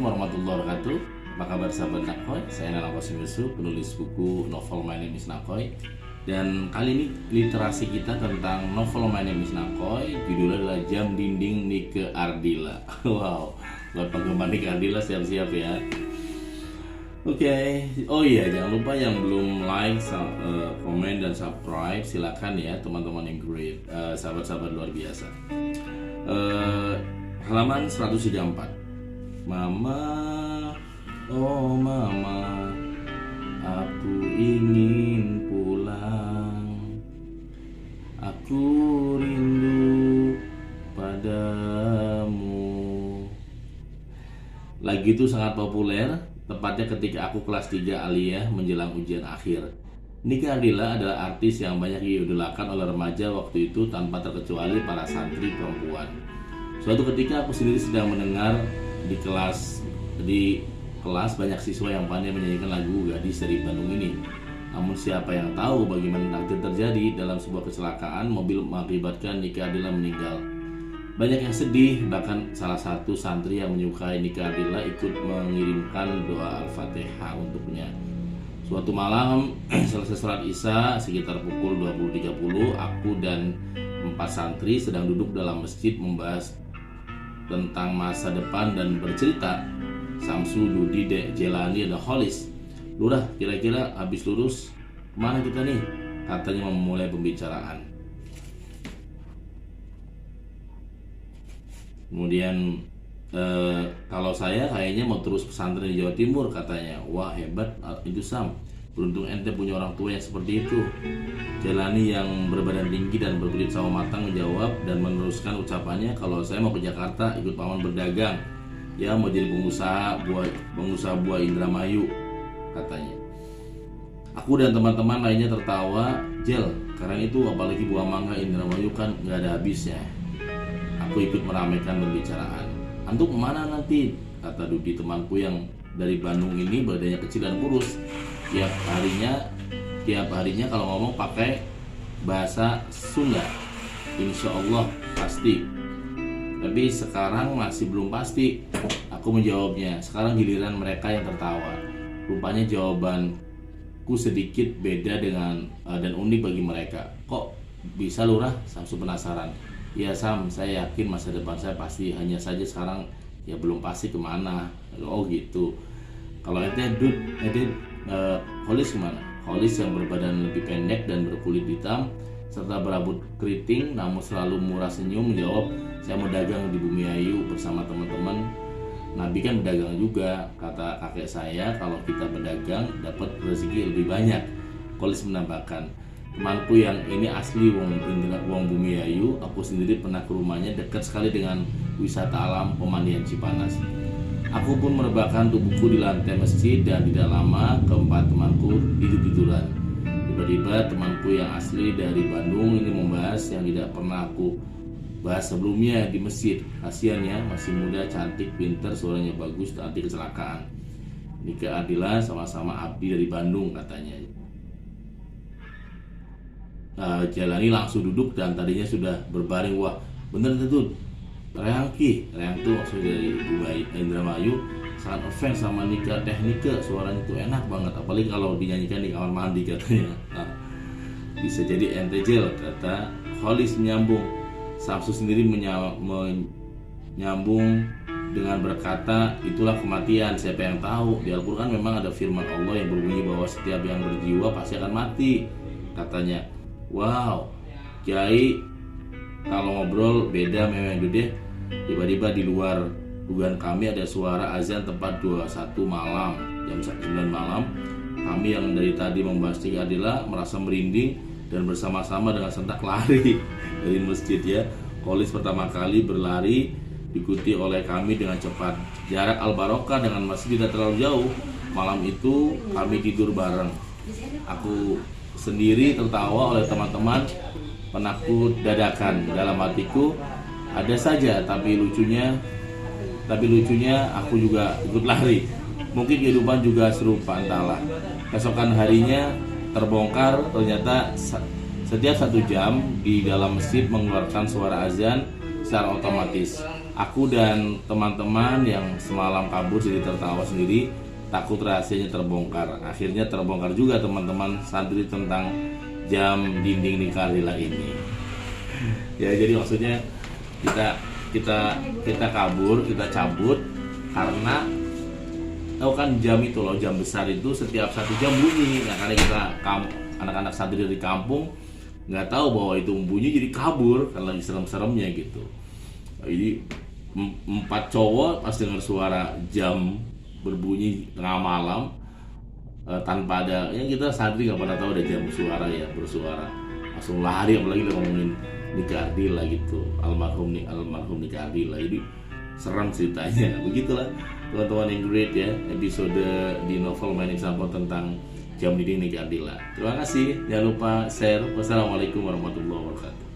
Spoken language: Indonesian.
Assalamualaikum warahmatullahi wabarakatuh. Apa kabar sahabat Nakoy? Saya Nana Qasim Yusuf, penulis buku novel My Name is Nakoy. Dan kali ini literasi kita tentang novel My Name is Nakoy. Judulnya adalah Jam Dinding Nike Ardila. Wow, buat penggemar Nike Ardila siap-siap ya. Oke. Oh iya, jangan lupa yang belum like, komen dan subscribe, silakan ya teman-teman yang great, sahabat-sahabat luar biasa. Halaman 134. Mama, oh mama, aku ingin pulang. Aku rindu padamu. Lagu itu sangat populer, tepatnya ketika aku kelas 3 aliyah menjelang ujian akhir. Nike Ardila adalah artis yang banyak diidolakan oleh remaja waktu itu tanpa terkecuali para santri perempuan. Suatu ketika aku sendiri sedang mendengar di kelas banyak siswa yang pandai menyanyikan lagu gadis dari Bandung ini. Namun siapa yang tahu bagaimana takdir terjadi dalam sebuah kecelakaan mobil mengakibatkan Nike Ardila meninggal. Banyak yang sedih, bahkan salah satu santri yang menyukai Nike Ardila ikut mengirimkan doa Al-Fatihah untuknya. Suatu malam selesai sholat Isya sekitar pukul 20.30, aku dan 4 santri sedang duduk dalam masjid membahas tentang masa depan dan bercerita. Samsu, Dudi, Jelani, dan Holis. Lurah, kira-kira habis lurus kemana kita nih? Katanya memulai pembicaraan. Kemudian kalau saya kayaknya mau terus pesantren di Jawa Timur, katanya. Wah, hebat itu Sam, beruntung ente punya orang tua yang seperti itu. Jelani yang berbadan tinggi dan berkulit sawo matang menjawab dan meneruskan ucapannya, kalau saya mau ke Jakarta ikut paman berdagang, ya mau jadi pengusaha buah Indramayu, katanya. Aku dan teman-teman lainnya tertawa. Jel, sekarang itu apalagi buah mangga Indramayu kan nggak ada habisnya. Aku ikut meramaikan pembicaraan. Antum kemana nanti? Kata Dudi, temanku yang dari Bandung ini badannya kecil dan kurus. Tiap harinya kalau ngomong pakai bahasa Sunda. Insya Allah pasti. Tapi sekarang masih belum pasti. Aku menjawabnya. Sekarang giliran mereka yang tertawa. Rupanya jawabanku sedikit beda dan unik bagi mereka. Kok bisa Lurah? Samsu penasaran. Ya Sam, saya yakin masa depan saya pasti, hanya saja sekarang ya belum pasti kemana. Oh gitu. Kalau Holis kemana? Holis yang berbadan lebih pendek dan berkulit hitam serta berambut keriting namun selalu murah senyum menjawab, saya mau dagang di Bumi Ayu bersama teman-teman. Nabi kan berdagang juga, kata kakek saya, kalau kita berdagang dapat rezeki lebih banyak. Holis menambahkan, temanku yang ini asli wong Bumi Ayu, aku sendiri pernah ke rumahnya, dekat sekali dengan wisata alam pemandian Cipanas. Aku pun merebahkan tubuhku di lantai masjid dan tidak lama keempat temanku tidur-tiduran. Tiba-tiba temanku yang asli dari Bandung ini membahas yang tidak pernah aku bahas sebelumnya di masjid. Kasihan ya, masih muda, cantik, pintar, suaranya bagus, tapi kecelakaan. Nike Ardila sama-sama abdi dari Bandung, katanya. Jalani langsung duduk dan tadinya sudah berbaring. Wah, bener itu Reang tuh maksudnya dari Indramayu, sangat offense sama Nike Nike, suaranya tuh enak banget, apalagi kalau dinyanyikan di kamar mandi, katanya. Nah, bisa jadi ente Jel, kata Holis menyambung. Samsu sendiri menyambung dengan berkata, itulah kematian, siapa yang tahu? Di Al-Quran memang ada firman Allah yang berbunyi bahwa setiap yang berjiwa pasti akan mati, katanya. Wow, Kiai kalau ngobrol beda memang deh. Tiba-tiba di luar dugaan kami ada suara azan tepat 21 malam, jam 9 malam. Kami yang dari tadi membahas Nike Ardila merasa merinding dan bersama-sama dengan sentak lari dari masjid ya. Holis pertama kali berlari diikuti oleh kami dengan cepat. Jarak Al-Barokah dengan masjid tidak terlalu jauh. Malam itu kami tidur bareng. Aku sendiri tertawa oleh teman-teman penakut dadakan. Dalam hatiku ada saja, tapi lucunya aku juga ikut lari. Mungkin kehidupan juga serupa, entahlah. Keesokan harinya terbongkar, ternyata setiap 1 jam di dalam masjid mengeluarkan suara azan secara otomatis. Aku dan teman-teman yang semalam kabur jadi tertawa sendiri, takut rahasianya terbongkar. Akhirnya terbongkar juga teman-teman santri tentang jam dinding nikah lila ini. Ya, jadi maksudnya kita kabur, kita cabut karena tahu kan jam itu loh, jam besar itu setiap 1 jam bunyi. Nah, karena kita anak-anak santri dari kampung nggak tahu bahwa itu bunyi, jadi kabur karena lagi serem-seremnya gitu. Jadi 4 cowok pas dengar suara jam berbunyi tengah malam, tanpa ada, ya kita santri nggak pernah tahu ada jam bersuara, langsung lari, apalagi udah ngomongin nikah Ardila gitu, almarhum nikah Ardila. Jadi serem ceritanya. Begitulah teman-teman yang great ya, episode di novel Main Example tentang jam dinding nikah Ardila. Terima kasih, jangan lupa share. Wassalamualaikum warahmatullahi wabarakatuh.